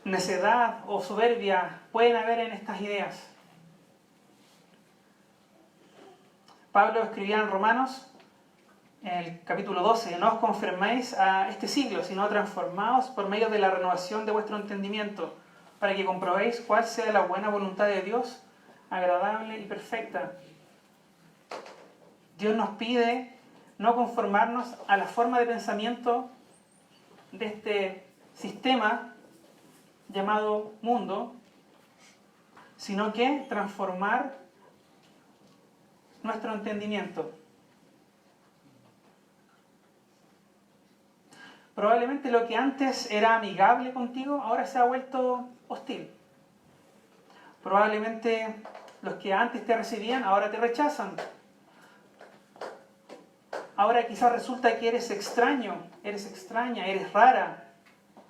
necedad o soberbia pueden haber en estas ideas. Pablo escribía en Romanos, en el capítulo 12, no os conforméis a este siglo, sino transformaos por medio de la renovación de vuestro entendimiento, para que comprobéis cuál sea la buena voluntad de Dios, agradable y perfecta. Dios nos pide no conformarnos a la forma de pensamiento de este sistema llamado mundo, sino que transformar nuestro entendimiento. Probablemente lo que antes era amigable contigo, ahora se ha vuelto hostil. Probablemente los que antes te recibían, ahora te rechazan. Ahora quizás resulta que eres extraño, eres extraña, eres rara,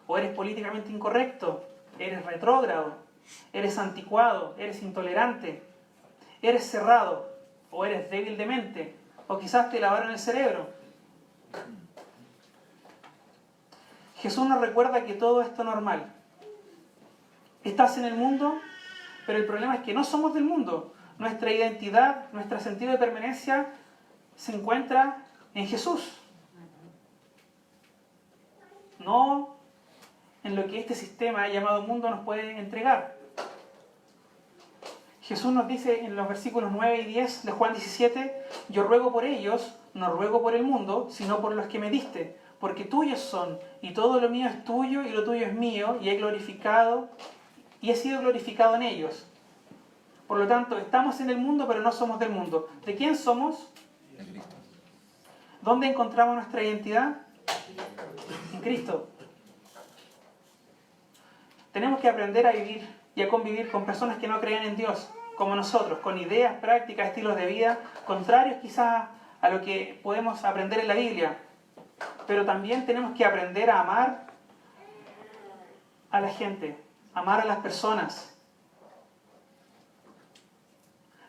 o eres políticamente incorrecto, eres retrógrado, eres anticuado, eres intolerante, eres cerrado, o eres débil de mente, o quizás te lavaron el cerebro. Jesús nos recuerda que todo esto es normal. Estás en el mundo, pero el problema es que no somos del mundo. Nuestra identidad, nuestro sentido de permanencia se encuentra en Jesús. No en lo que este sistema llamado mundo nos puede entregar. Jesús nos dice en los versículos 9 y 10 de Juan 17, yo ruego por ellos, no ruego por el mundo, sino por los que me diste, porque tuyos son, y todo lo mío es tuyo, y lo tuyo es mío, y he sido glorificado en ellos. Por lo tanto, estamos en el mundo, pero no somos del mundo. ¿De quién somos? De Cristo. ¿Dónde encontramos nuestra identidad? En Cristo. Tenemos que aprender a vivir y a convivir con personas que no creen en Dios, como nosotros, con ideas, prácticas, estilos de vida, contrarios quizás a lo que podemos aprender en la Biblia. Pero también tenemos que aprender a amar a la gente, amar a las personas,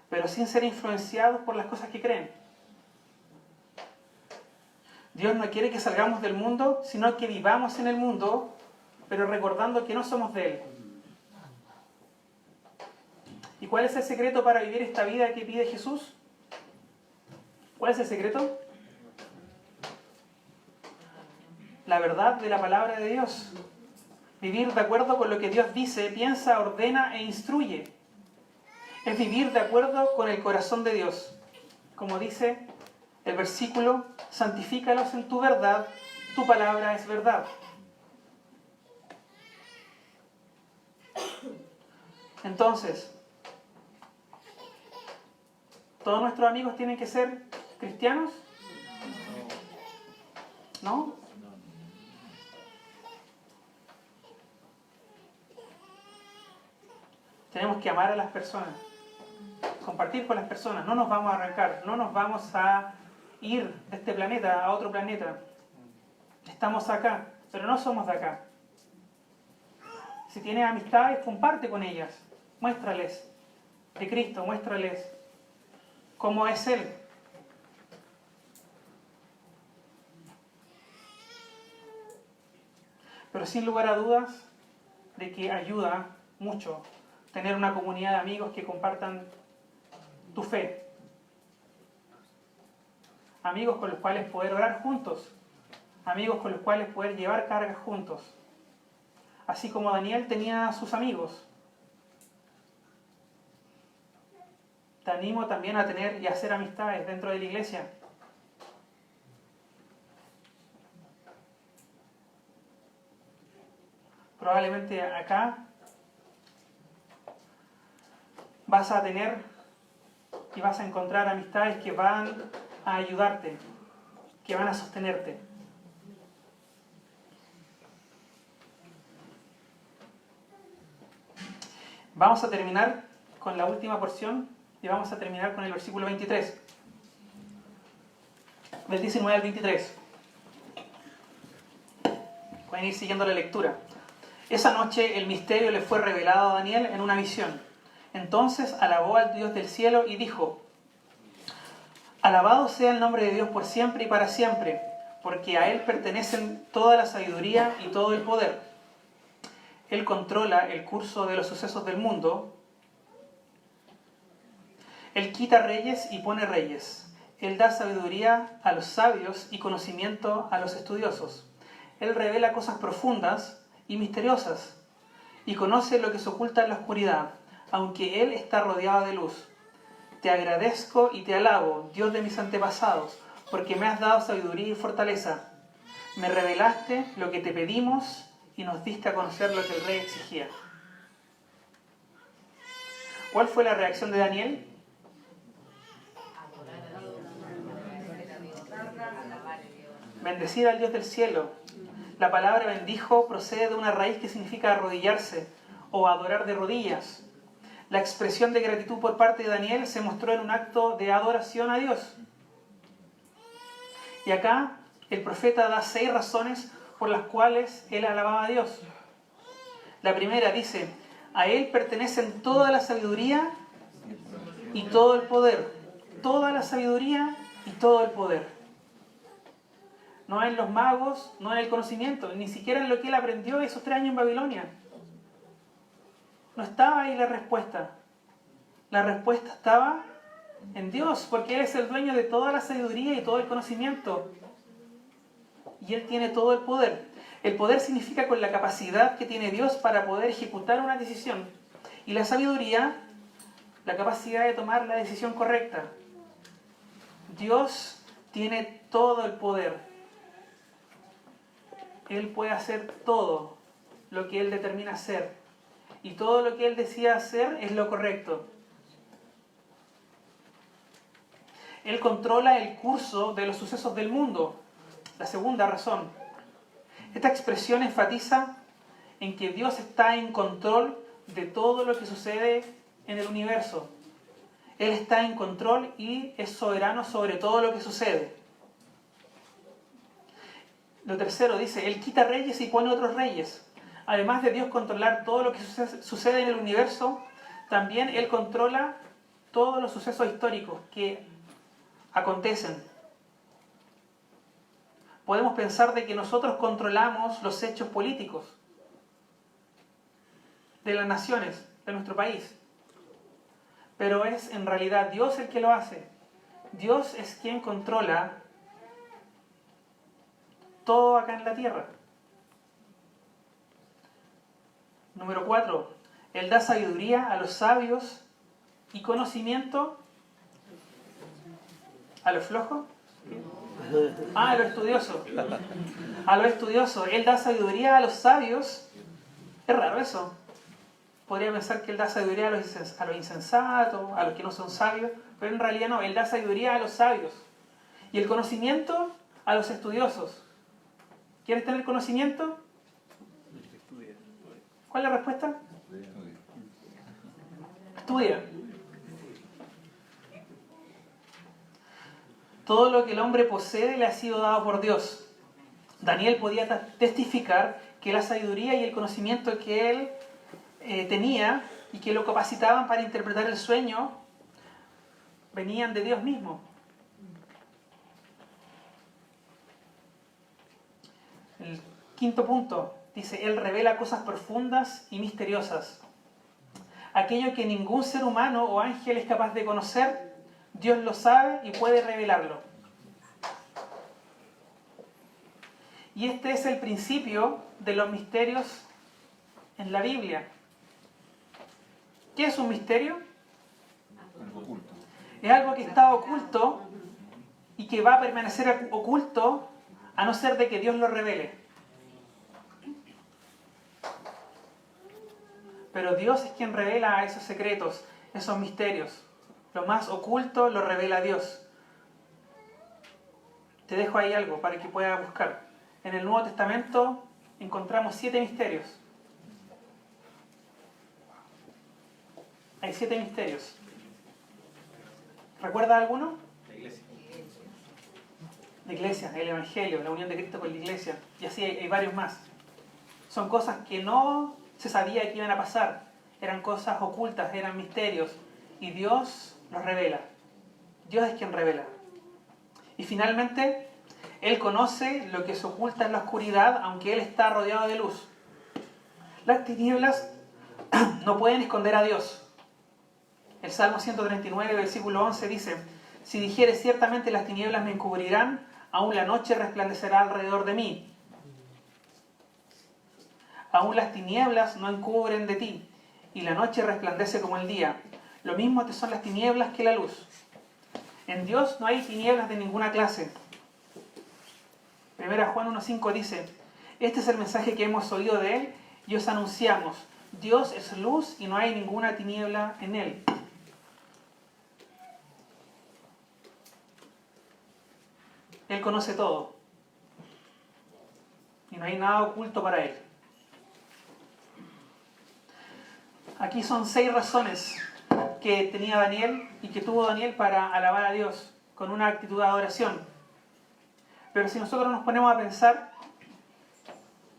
pero sin ser influenciados por las cosas que creen. Dios no quiere que salgamos del mundo, sino que vivamos en el mundo, pero recordando que no somos de Él. ¿Y cuál es el secreto para vivir esta vida que pide Jesús? ¿Cuál es el secreto? La verdad de la palabra de Dios. Vivir de acuerdo con lo que Dios dice, piensa, ordena e instruye. Es vivir de acuerdo con el corazón de Dios. Como dice el versículo, santifícalos en tu verdad, tu palabra es verdad. Entonces, ¿todos nuestros amigos tienen que ser cristianos? ¿No? Tenemos que amar a las personas, compartir con las personas, no nos vamos a arrancar, no nos vamos a ir de este planeta a otro planeta. Estamos acá, pero no somos de acá. Si tienes amistades, comparte con ellas, muéstrales de Cristo, muéstrales cómo es Él. Pero sin lugar a dudas de que ayuda mucho tener una comunidad de amigos que compartan tu fe. Amigos con los cuales poder orar juntos. Amigos con los cuales poder llevar cargas juntos. Así como Daniel tenía a sus amigos. Te animo también a tener y a hacer amistades dentro de la iglesia. Probablemente acá vas a tener y vas a encontrar amistades que van a ayudarte, que van a sostenerte. Vamos a terminar con la última porción y vamos a terminar con el versículo 23. Del 19 al 23. Pueden ir siguiendo la lectura. Esa noche el misterio le fue revelado a Daniel en una visión. Entonces alabó al Dios del cielo y dijo: alabado sea el nombre de Dios por siempre y para siempre, porque a Él pertenecen toda la sabiduría y todo el poder. Él controla el curso de los sucesos del mundo. Él quita reyes y pone reyes. Él da sabiduría a los sabios y conocimiento a los estudiosos. Él revela cosas profundas y misteriosas y conoce lo que se oculta en la oscuridad, aunque Él está rodeado de luz. Te agradezco y te alabo, Dios de mis antepasados, porque me has dado sabiduría y fortaleza. Me revelaste lo que te pedimos y nos diste a conocer lo que el rey exigía. ¿Cuál fue la reacción de Daniel? bendecir al Dios del cielo. La palabra bendijo procede de una raíz que significa arrodillarse o adorar de rodillas. La expresión de gratitud por parte de Daniel se mostró en un acto de adoración a Dios. Y acá el profeta da 6 razones por las cuales él alababa a Dios. La primera dice: a él pertenecen toda la sabiduría y todo el poder. Toda la sabiduría y todo el poder. No en los magos, no en el conocimiento, ni siquiera en lo que él aprendió esos 3 años en Babilonia. No estaba ahí la respuesta. La respuesta estaba en Dios, porque Él es el dueño de toda la sabiduría y todo el conocimiento. Y Él tiene todo el poder. El poder significa con la capacidad que tiene Dios para poder ejecutar una decisión. Y la sabiduría, la capacidad de tomar la decisión correcta. Dios tiene todo el poder. Él puede hacer todo lo que Él determina hacer. Y todo lo que Él decida hacer es lo correcto. Él controla el curso de los sucesos del mundo. La segunda razón. Esta expresión enfatiza en que Dios está en control de todo lo que sucede en el universo. Él está en control y es soberano sobre todo lo que sucede. Lo tercero dice: Él quita reyes y pone otros reyes. Además de Dios controlar todo lo que sucede en el universo, también Él controla todos los sucesos históricos que acontecen. Podemos pensar de que nosotros controlamos los hechos políticos de las naciones, de nuestro país. Pero es en realidad Dios el que lo hace. Dios es quien controla todo acá en la tierra. Número 4. Él da sabiduría a los sabios y conocimiento a los flojos. A los estudiosos. A los estudiosos. Él da sabiduría a los sabios. Es raro eso. Podría pensar que Él da sabiduría a los insensatos, a los que no son sabios, pero en realidad no. Él da sabiduría a los sabios. Y el conocimiento a los estudiosos. ¿Quieres tener conocimiento? ¿Cuál es la respuesta? Estudia. Todo lo que el hombre posee le ha sido dado por Dios. Daniel podía testificar que la sabiduría y el conocimiento que él tenía y que lo capacitaban para interpretar el sueño venían de Dios mismo. El quinto punto dice: Él revela cosas profundas y misteriosas. Aquello que ningún ser humano o ángel es capaz de conocer, Dios lo sabe y puede revelarlo. Y este es el principio de los misterios en la Biblia. ¿Qué es un misterio? Algo oculto. Es algo que está oculto y que va a permanecer oculto a no ser de que Dios lo revele. Pero Dios es quien revela esos secretos, esos misterios. Lo más oculto lo revela Dios. Te dejo ahí algo para que puedas buscar. En el Nuevo Testamento encontramos 7 misterios. Hay 7 misterios. ¿Recuerdas alguno? La iglesia. La iglesia, el evangelio, la unión de Cristo con la iglesia. Y así hay varios más. Son cosas que no se sabía que iban a pasar. Eran cosas ocultas, eran misterios. Y Dios los revela. Dios es quien revela. Y finalmente, Él conoce lo que se oculta en la oscuridad, aunque Él está rodeado de luz. Las tinieblas no pueden esconder a Dios. El Salmo 139, versículo 11 dice: Si dijere ciertamente las tinieblas me encubrirán, aún la noche resplandecerá alrededor de mí. Aún las tinieblas no encubren de ti, y la noche resplandece como el día. Lo mismo te son las tinieblas que la luz. En Dios no hay tinieblas de ninguna clase. 1 Juan 1:5 dice: Este es el mensaje que hemos oído de Él y os anunciamos. Dios es luz y no hay ninguna tiniebla en Él. Él conoce todo. y no hay nada oculto para Él. Aquí son 6 razones que tenía Daniel y que tuvo Daniel para alabar a Dios con una actitud de adoración. Pero si nosotros nos ponemos a pensar,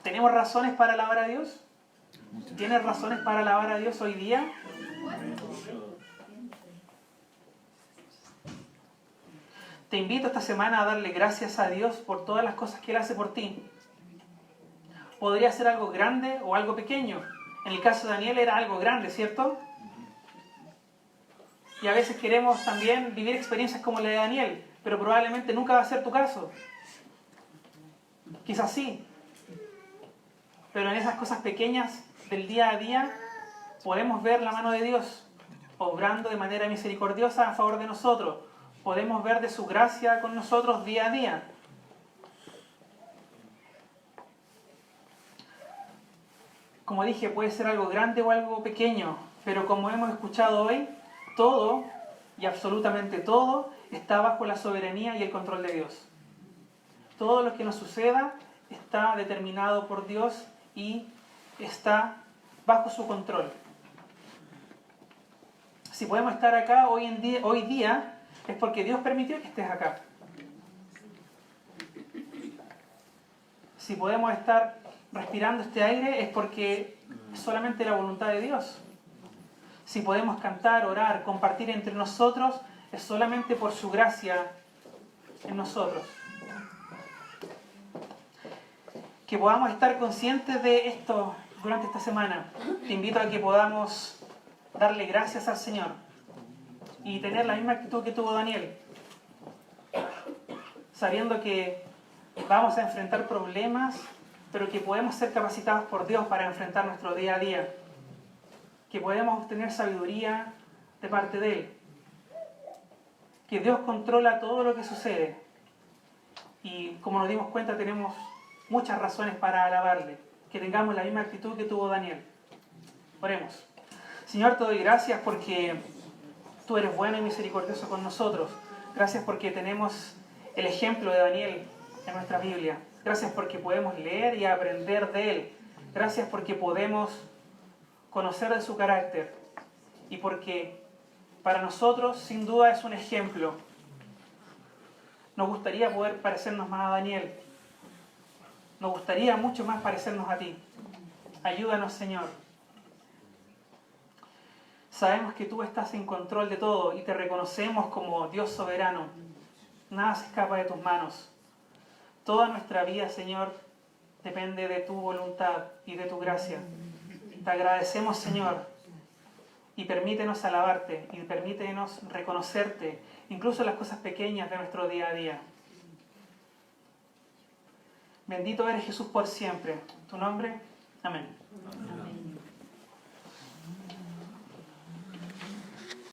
¿tenemos razones para alabar a Dios? ¿Tienes razones para alabar a Dios hoy día? Te invito esta semana a darle gracias a Dios por todas las cosas que Él hace por ti. Podría ser algo grande o algo pequeño. En el caso de Daniel era algo grande, ¿cierto? Y a veces queremos también vivir experiencias como la de Daniel, pero probablemente nunca va a ser tu caso. Quizás sí. Pero en esas cosas pequeñas del día a día podemos ver la mano de Dios obrando de manera misericordiosa a favor de nosotros. Podemos ver de su gracia con nosotros día a día. Como dije, puede ser algo grande o algo pequeño, pero como hemos escuchado hoy, todo y absolutamente todo está bajo la soberanía y el control de Dios. Todo lo que nos suceda está determinado por Dios y está bajo su control. Si podemos estar acá hoy día es porque Dios permitió que estés acá. Si podemos estar respirando este aire es porque es solamente la voluntad de Dios. Si podemos cantar, orar, compartir entre nosotros, es solamente por su gracia en nosotros. Que podamos estar conscientes de esto durante esta semana. Te invito a que podamos darle gracias al Señor y tener la misma actitud que tuvo Daniel, sabiendo que vamos a enfrentar problemas, pero que podemos ser capacitados por Dios para enfrentar nuestro día a día, que podemos obtener sabiduría de parte de Él, que Dios controla todo lo que sucede y como nos dimos cuenta tenemos muchas razones para alabarle, que tengamos la misma actitud que tuvo Daniel. Oremos. Señor, te doy gracias porque tú eres bueno y misericordioso con nosotros. Gracias porque tenemos el ejemplo de Daniel en nuestra Biblia. Gracias porque podemos leer y aprender de él. Gracias porque podemos conocer de su carácter. Y porque para nosotros, sin duda, es un ejemplo. Nos gustaría poder parecernos más a Daniel. Nos gustaría mucho más parecernos a ti. Ayúdanos, Señor. Sabemos que tú estás en control de todo y te reconocemos como Dios soberano. Nada se escapa de tus manos. Toda nuestra vida, Señor, depende de tu voluntad y de tu gracia. Te agradecemos, Señor, y permítenos alabarte y permítenos reconocerte, incluso en las cosas pequeñas de nuestro día a día. Bendito eres Jesús por siempre. En tu nombre, amén.